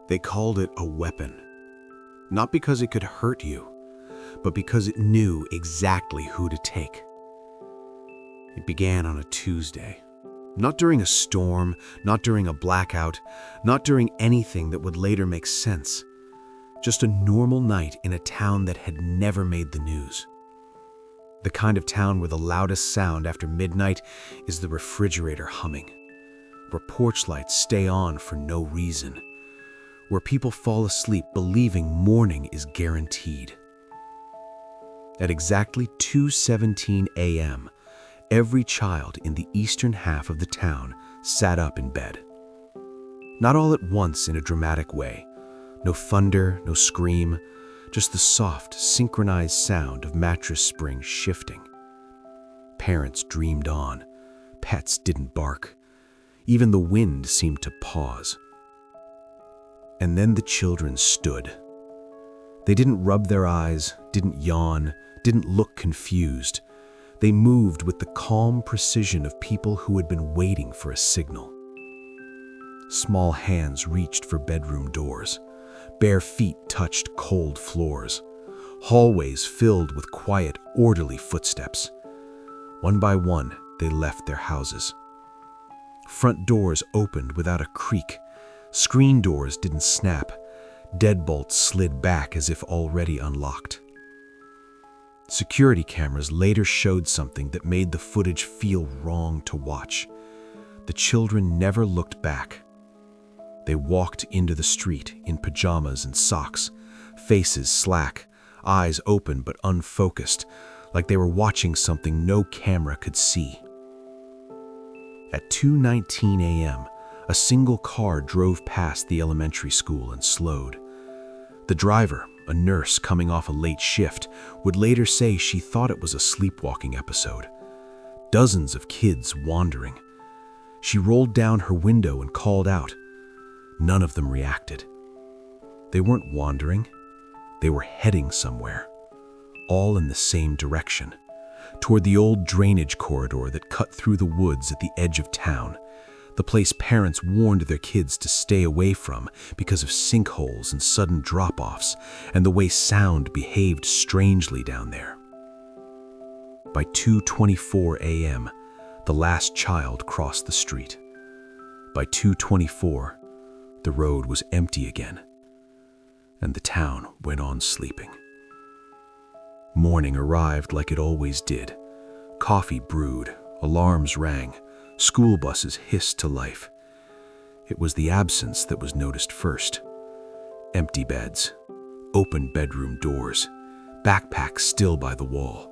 They called it a weapon. Not because it could hurt you, but because it knew exactly who to take. It began on a Tuesday. Not during a storm, not during a blackout, not during anything that would later make sense. Just a normal night in a town that had never made the news. The kind of town where the loudest sound after midnight is the refrigerator humming, where porch lights stay on for no reason, where people fall asleep believing morning is guaranteed. At exactly 2:17 a.m., every child in the eastern half of the town sat up in bed. Not all at once in a dramatic way. No thunder, no scream, just the soft, synchronized sound of mattress springs shifting. Parents dreamed on. Pets didn't bark. Even the wind seemed to pause. And then the children stood. They didn't rub their eyes, didn't yawn, didn't look confused. They moved with the calm precision of people who had been waiting for a signal. Small hands reached for bedroom doors. Bare feet touched cold floors. Hallways filled with quiet, orderly footsteps. One by one, they left their houses. Front doors opened without a creak. Screen doors didn't snap. Deadbolts slid back as if already unlocked. Security cameras later showed something that made the footage feel wrong to watch. The children never looked back. They walked into the street in pajamas and socks, faces slack, eyes open but unfocused, like they were watching something no camera could see. At 2:19 a.m., a single car drove past the elementary school and slowed. The driver, a nurse coming off a late shift, would later say she thought it was a sleepwalking episode. Dozens of kids wandering. She rolled down her window and called out. None of them reacted. They weren't wandering. They were heading somewhere, all in the same direction, toward the old drainage corridor that cut through the woods at the edge of town, the place parents warned their kids to stay away from because of sinkholes and sudden drop-offs and the way sound behaved strangely down there. By 2:24 a.m., the last child crossed the street. By 2:24, the road was empty again, and the town went on sleeping. Morning arrived like it always did. Coffee brewed, alarms rang, school buses hissed to life. It was the absence that was noticed first. Empty beds, open bedroom doors, backpacks still by the wall.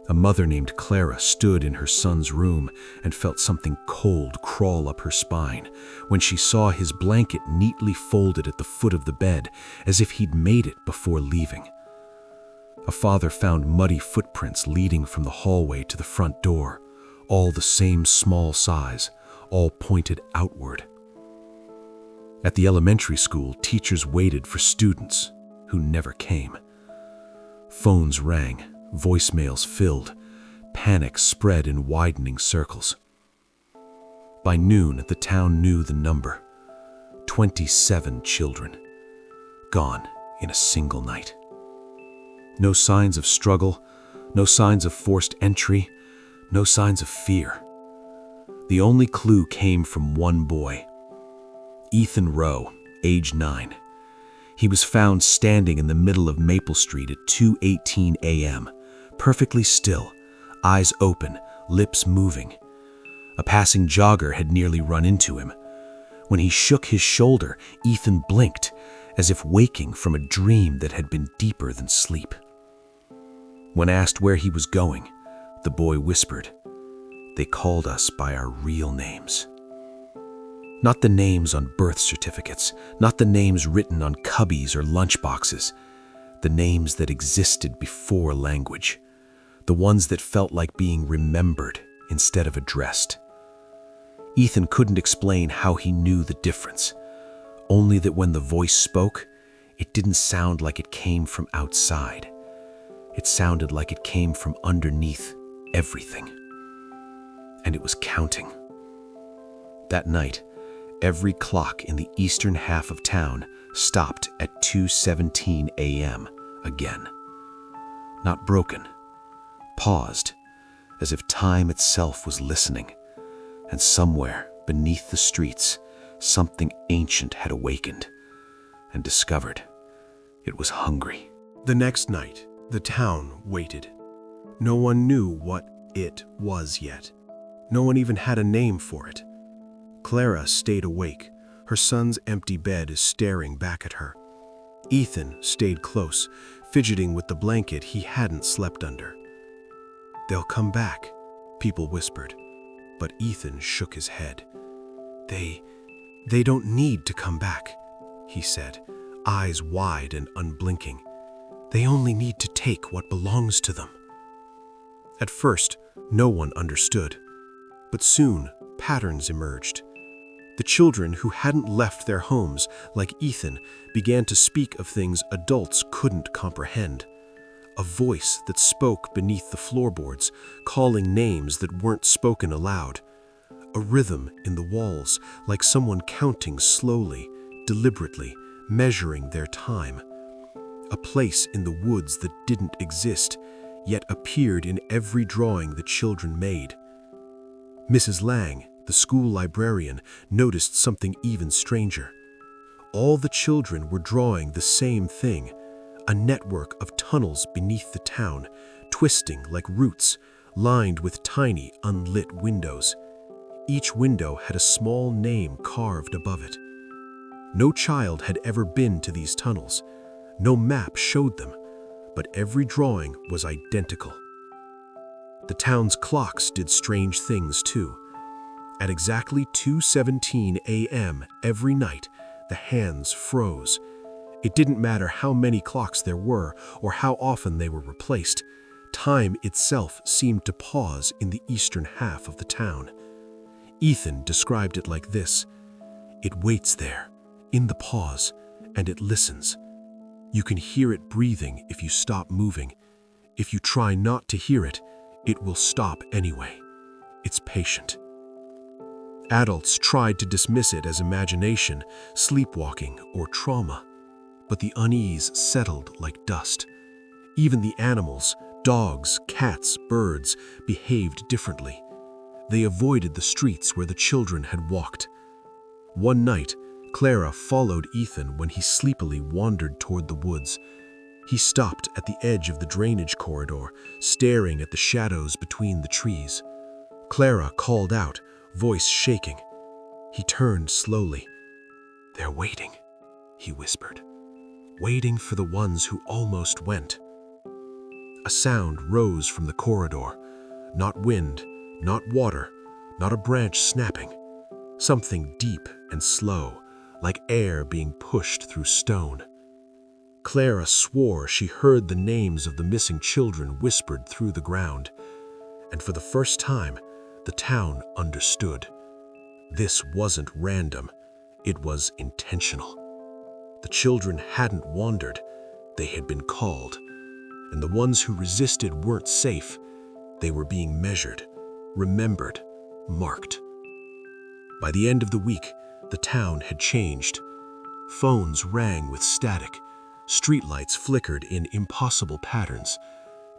A mother named Clara stood in her son's room and felt something cold crawl up her spine when she saw his blanket neatly folded at the foot of the bed as if he'd made it before leaving. A father found muddy footprints leading from the hallway to the front door, all the same small size, all pointed outward. At the elementary school, teachers waited for students who never came. Phones rang, voicemails filled, panic spread in widening circles. By noon, the town knew the number: 27 children, gone in a single night. No signs of struggle, no signs of forced entry, no signs of fear. The only clue came from one boy, Ethan Rowe, age 9. He was found standing in the middle of Maple Street at 2:18 a.m., perfectly still, eyes open, lips moving. A passing jogger had nearly run into him. When he shook his shoulder, Ethan blinked, as if waking from a dream that had been deeper than sleep. When asked where he was going, the boy whispered, "They called us by our real names." Not the names on birth certificates, not the names written on cubbies or lunchboxes, the names that existed before language, the ones that felt like being remembered instead of addressed. Ethan couldn't explain how he knew the difference, only that when the voice spoke, it didn't sound like it came from outside. It sounded like it came from underneath everything. And it was counting. That night, Every clock in the eastern half of town stopped at 2:17 a.m. again. Not broken, paused, as if time itself was listening, and somewhere beneath the streets, something ancient had awakened and discovered it was hungry. The next night, the town waited. No one knew what it was yet. No one even had a name for it. Clara stayed awake, her son's empty bed staring back at her. Ethan stayed close, fidgeting with the blanket he hadn't slept under. "They'll come back," people whispered, but Ethan shook his head. They don't need to come back," he said, eyes wide and unblinking. "They only need to take what belongs to them." At first, no one understood, but soon patterns emerged. The children who hadn't left their homes, like Ethan, began to speak of things adults couldn't comprehend. A voice that spoke beneath the floorboards, calling names that weren't spoken aloud. A rhythm in the walls, like someone counting slowly, deliberately, measuring their time. A place in the woods that didn't exist, yet appeared in every drawing the children made. Mrs. Lang, the school librarian, noticed something even stranger. All the children were drawing the same thing, a network of tunnels beneath the town, twisting like roots, lined with tiny, unlit windows. Each window had a small name carved above it. No child had ever been to these tunnels. No map showed them, but every drawing was identical. The town's clocks did strange things too. At exactly 2:17 a.m. every night, the hands froze. It didn't matter how many clocks there were or how often they were replaced. Time itself seemed to pause in the eastern half of the town. Ethan described it like this: "It waits there, in the pause, and it listens. You can hear it breathing if you stop moving. If you try not to hear it, it will stop anyway. It's patient." Adults tried to dismiss it as imagination, sleepwalking, or trauma, but the unease settled like dust. Even the animals, dogs, cats, birds, behaved differently. They avoided the streets where the children had walked. One night, Clara followed Ethan when he sleepily wandered toward the woods. He stopped at the edge of the drainage corridor, staring at the shadows between the trees. Clara called out, voice shaking. He turned slowly. "They're waiting," he whispered. "Waiting for the ones who almost went." A sound rose from the corridor. Not wind, not water, not a branch snapping. Something deep and slow, like air being pushed through stone. Clara swore she heard the names of the missing children whispered through the ground. And for the first time, the town understood. This wasn't random. It was intentional. The children hadn't wandered. They had been called. And the ones who resisted weren't safe. They were being measured, remembered, marked. By the end of the week, the town had changed. Phones rang with static. Streetlights flickered in impossible patterns.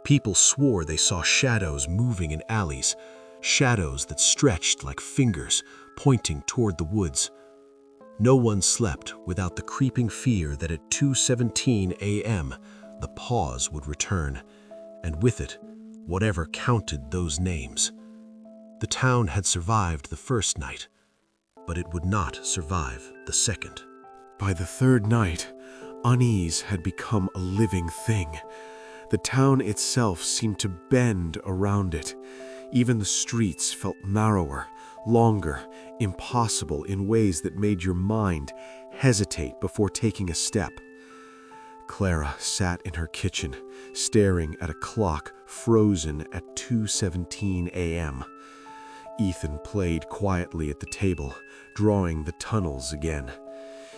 People swore they saw shadows moving in alleys, shadows that stretched like fingers pointing toward the woods. No one slept without the creeping fear that at 2:17 a.m. the pause would return, and with it, whatever counted those names. The town had survived the first night, but it would not survive the second. By the third night, unease had become a living thing. The town itself seemed to bend around it. Even the streets felt narrower, longer, impossible in ways that made your mind hesitate before taking a step. Clara sat in her kitchen, staring at a clock frozen at 2:17 a.m. Ethan played quietly at the table, drawing the tunnels again.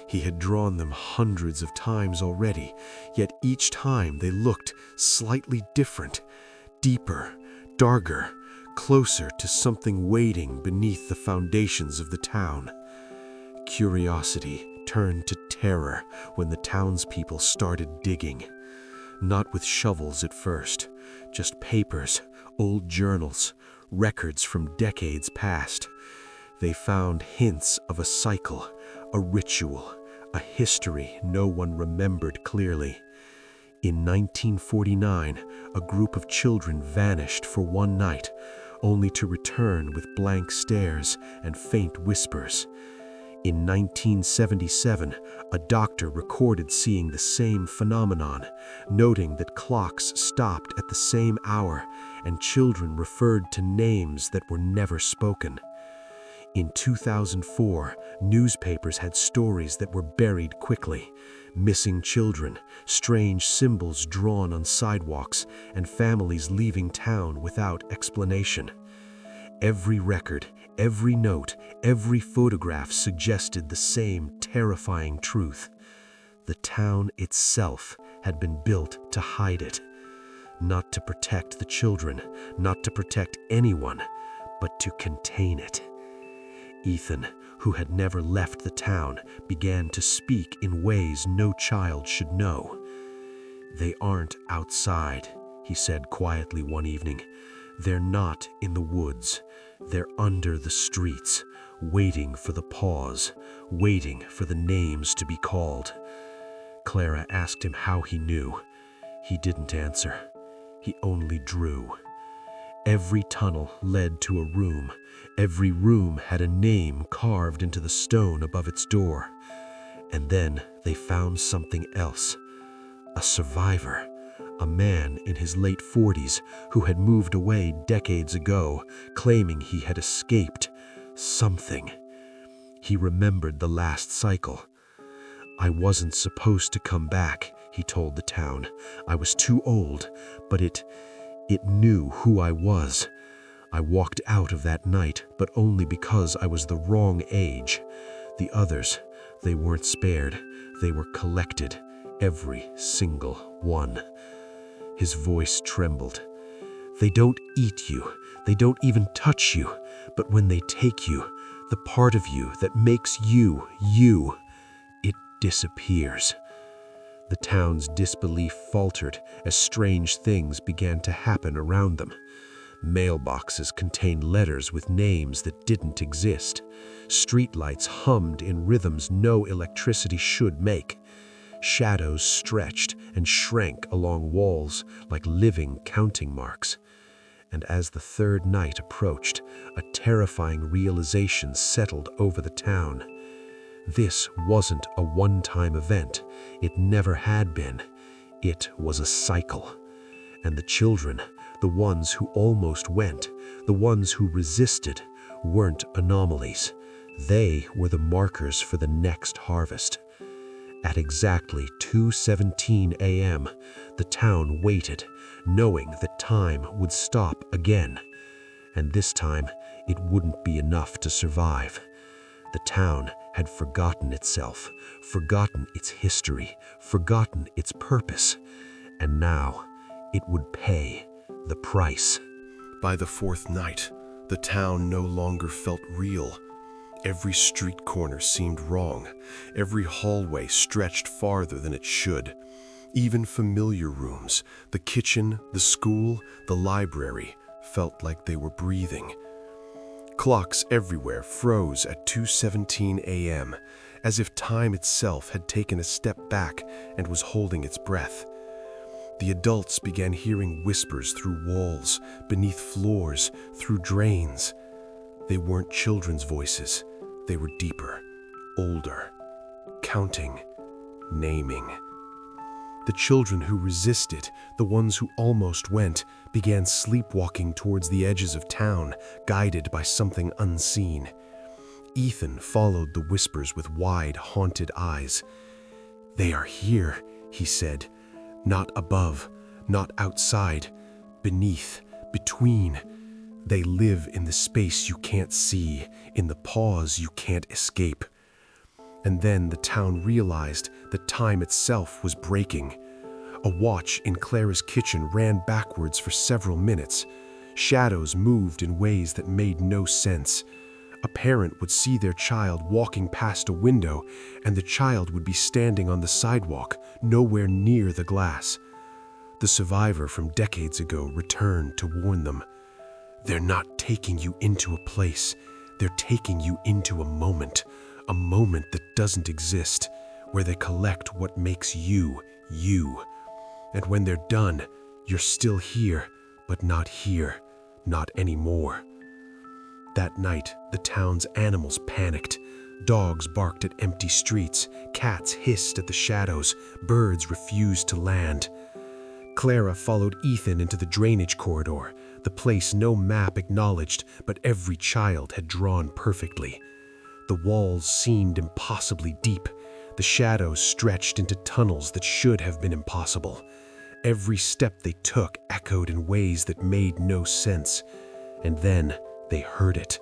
He had drawn them hundreds of times already, yet each time they looked slightly different, deeper, darker, closer to something waiting beneath the foundations of the town. Curiosity turned to terror when the townspeople started digging. Not with shovels at first, just papers, old journals, records from decades past. They found hints of a cycle, a ritual, a history no one remembered clearly. In 1949, a group of children vanished for one night, only to return with blank stares and faint whispers. In 1977, a doctor recorded seeing the same phenomenon, noting that clocks stopped at the same hour and children referred to names that were never spoken. In 2004, newspapers had stories that were buried quickly. Missing children, strange symbols drawn on sidewalks, and families leaving town without explanation. Every record, every note, every photograph suggested the same terrifying truth. The town itself had been built to hide it. Not to protect the children, not to protect anyone, but to contain it. Ethan, who had never left the town, began to speak in ways no child should know. "They aren't outside," he said quietly one evening. "They're not in the woods. They're under the streets, waiting for the pause, waiting for the names to be called." Clara asked him how he knew. He didn't answer. He only drew. Every tunnel led to a room. Every room had a name carved into the stone above its door. And then they found something else. A survivor. A man in his late 40s who had moved away decades ago, claiming he had escaped something. He remembered the last cycle. "I wasn't supposed to come back," he told the town. "I was too old, but it knew who I was. I walked out of that night, but only because I was the wrong age. The others, they weren't spared. They were collected, every single one." His voice trembled. "They don't eat you. They don't even touch you. But when they take you, the part of you that makes you, you, it disappears." The town's disbelief faltered as strange things began to happen around them. Mailboxes contained letters with names that didn't exist. Streetlights hummed in rhythms no electricity should make. Shadows stretched and shrank along walls like living counting marks. And as the third night approached, a terrifying realization settled over the town. This wasn't a one-time event. It never had been. It was a cycle. And the children, the ones who almost went, the ones who resisted, weren't anomalies. They were the markers for the next harvest. At exactly 2:17 a.m., the town waited, knowing that time would stop again. And this time, it wouldn't be enough to survive. The town had forgotten itself, forgotten its history, forgotten its purpose, and now it would pay the price. By the fourth night, the town no longer felt real. Every street corner seemed wrong. Every hallway stretched farther than it should. Even familiar rooms, the kitchen, the school, the library, felt like they were breathing. Clocks everywhere froze at 2:17 a.m., as if time itself had taken a step back and was holding its breath. The adults began hearing whispers through walls, beneath floors, through drains. They weren't children's voices. They were deeper, older, counting, naming. The children who resisted, the ones who almost went, began sleepwalking towards the edges of town, guided by something unseen. Ethan followed the whispers with wide, haunted eyes. "They are here," he said. "Not above, not outside, beneath, between. They live in the space you can't see, in the pause you can't escape." And then the town realized that time itself was breaking. A watch in Clara's kitchen ran backwards for several minutes. Shadows moved in ways that made no sense. A parent would see their child walking past a window, and the child would be standing on the sidewalk, nowhere near the glass. The survivor from decades ago returned to warn them. They're not taking you into a place. They're taking you into a moment that doesn't exist, where they collect what makes you, you. And when they're done, you're still here, but not here, not anymore. That night, the town's animals panicked. Dogs barked at empty streets, cats hissed at the shadows, birds refused to land. Clara followed Ethan into the drainage corridor, the place no map acknowledged, but every child had drawn perfectly. The walls seemed impossibly deep. The shadows stretched into tunnels that should have been impossible. Every step they took echoed in ways that made no sense. And then they heard it.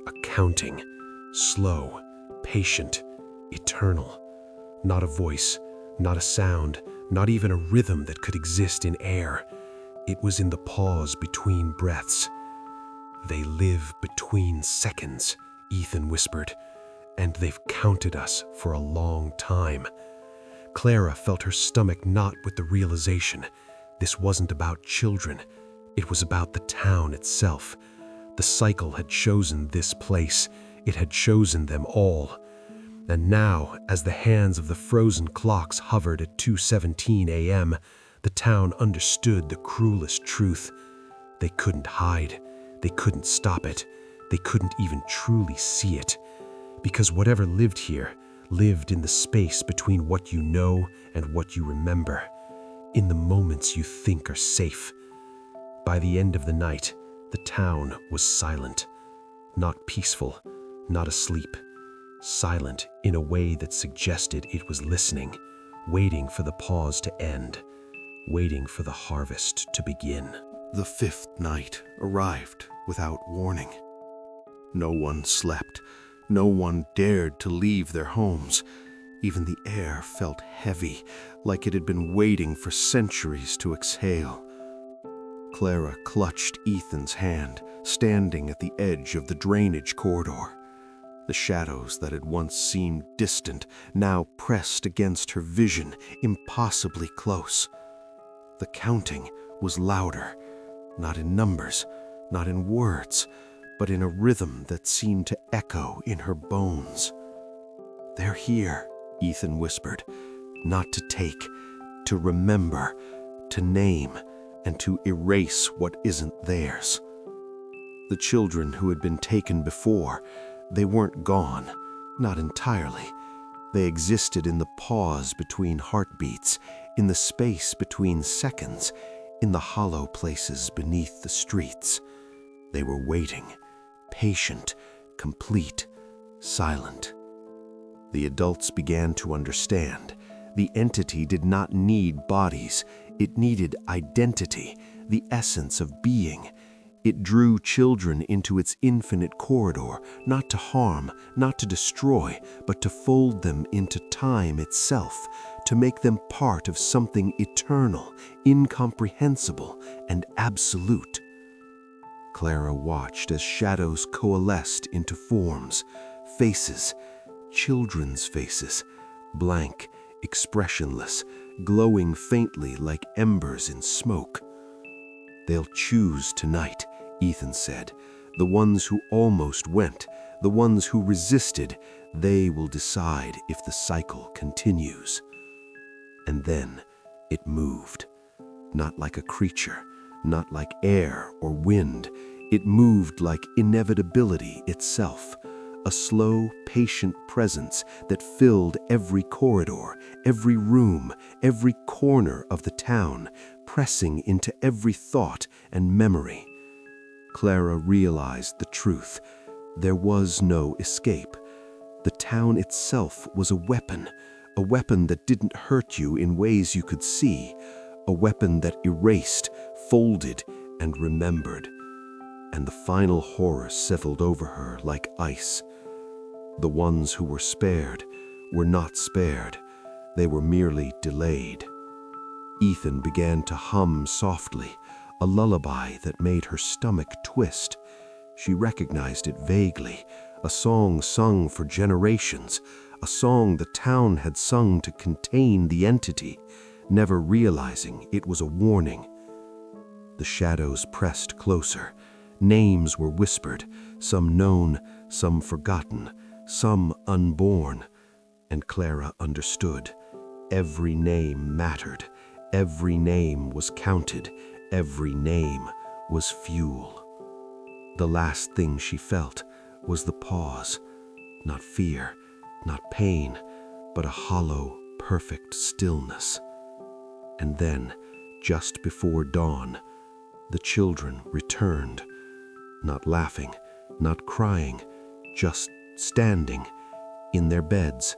A counting. Slow, patient, eternal. Not a voice, not a sound, not even a rhythm that could exist in air. It was in the pause between breaths. "They live between seconds," Ethan whispered, "and they've counted us for a long time." Clara felt her stomach knot with the realization. This wasn't about children. It was about the town itself. The cycle had chosen this place. It had chosen them all. And now, as the hands of the frozen clocks hovered at 2:17 a.m., the town understood the cruelest truth. They couldn't hide. They couldn't stop it. They couldn't even truly see it. Because whatever lived here lived in the space between what you know and what you remember, in the moments you think are safe. By the end of the night, the town was silent. Not peaceful, not asleep. Silent in a way that suggested it was listening, waiting for the pause to end, waiting for the harvest to begin. The fifth night arrived without warning. No one slept. No one dared to leave their homes. Even the air felt heavy, like it had been waiting for centuries to exhale. Clara clutched Ethan's hand, standing at the edge of the drainage corridor. The shadows that had once seemed distant now pressed against her vision, impossibly close. The counting was louder, not in numbers, not in words, but in a rhythm that seemed to echo in her bones. "They're here," Ethan whispered, "not to take, to remember, to name, and to erase what isn't theirs." The children who had been taken before, they weren't gone, not entirely. They existed in the pause between heartbeats, in the space between seconds, in the hollow places beneath the streets. They were waiting, patient, complete, silent. The adults began to understand. The entity did not need bodies. It needed identity, the essence of being. It drew children into its infinite corridor, not to harm, not to destroy, but to fold them into time itself, to make them part of something eternal, incomprehensible, and absolute. Clara watched as shadows coalesced into forms, faces, children's faces, blank, expressionless, glowing faintly like embers in smoke. "They'll choose tonight," Ethan said. "The ones who almost went, the ones who resisted, they will decide if the cycle continues." And then it moved. Not like a creature, not like air or wind. It moved like inevitability itself. A slow, patient presence that filled every corridor, every room, every corner of the town, pressing into every thought and memory. Clara realized the truth. There was no escape. The town itself was a weapon that didn't hurt you in ways you could see, a weapon that erased, folded, and remembered. And the final horror settled over her like ice. The ones who were spared were not spared. They were merely delayed. Ethan began to hum softly, a lullaby that made her stomach twist. She recognized it vaguely, a song sung for generations, a song the town had sung to contain the entity, never realizing it was a warning. The shadows pressed closer. Names were whispered, some known, some forgotten, some unborn. And Clara understood. Every name mattered. Every name was counted. Every name was fuel. The last thing she felt was the pause. Not fear, not pain, but a hollow, perfect stillness. And then, just before dawn, the children returned, not laughing, not crying, just standing in their beds,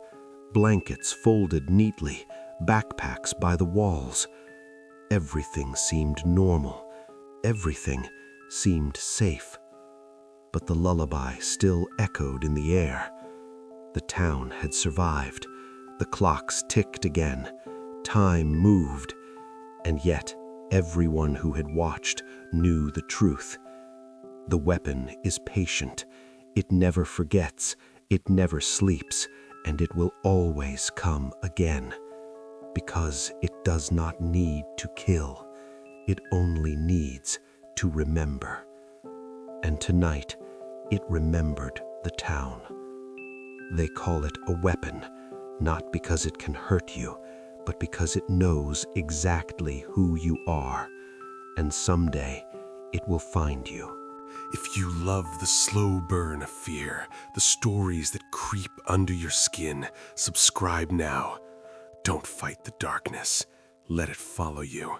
blankets folded neatly, backpacks by the walls. Everything seemed normal. Everything seemed safe. But the lullaby still echoed in the air. The town had survived. The clocks ticked again. Time moved. And yet, everyone who had watched knew the truth. The weapon is patient. It never forgets. It never sleeps. And it will always come again. Because it does not need to kill. It only needs to remember. And tonight, it remembered the town. They call it a weapon, not because it can hurt you, but because it knows exactly who you are. And someday, it will find you. If you love the slow burn of fear, the stories that creep under your skin, subscribe now. Don't fight the darkness. Let it follow you.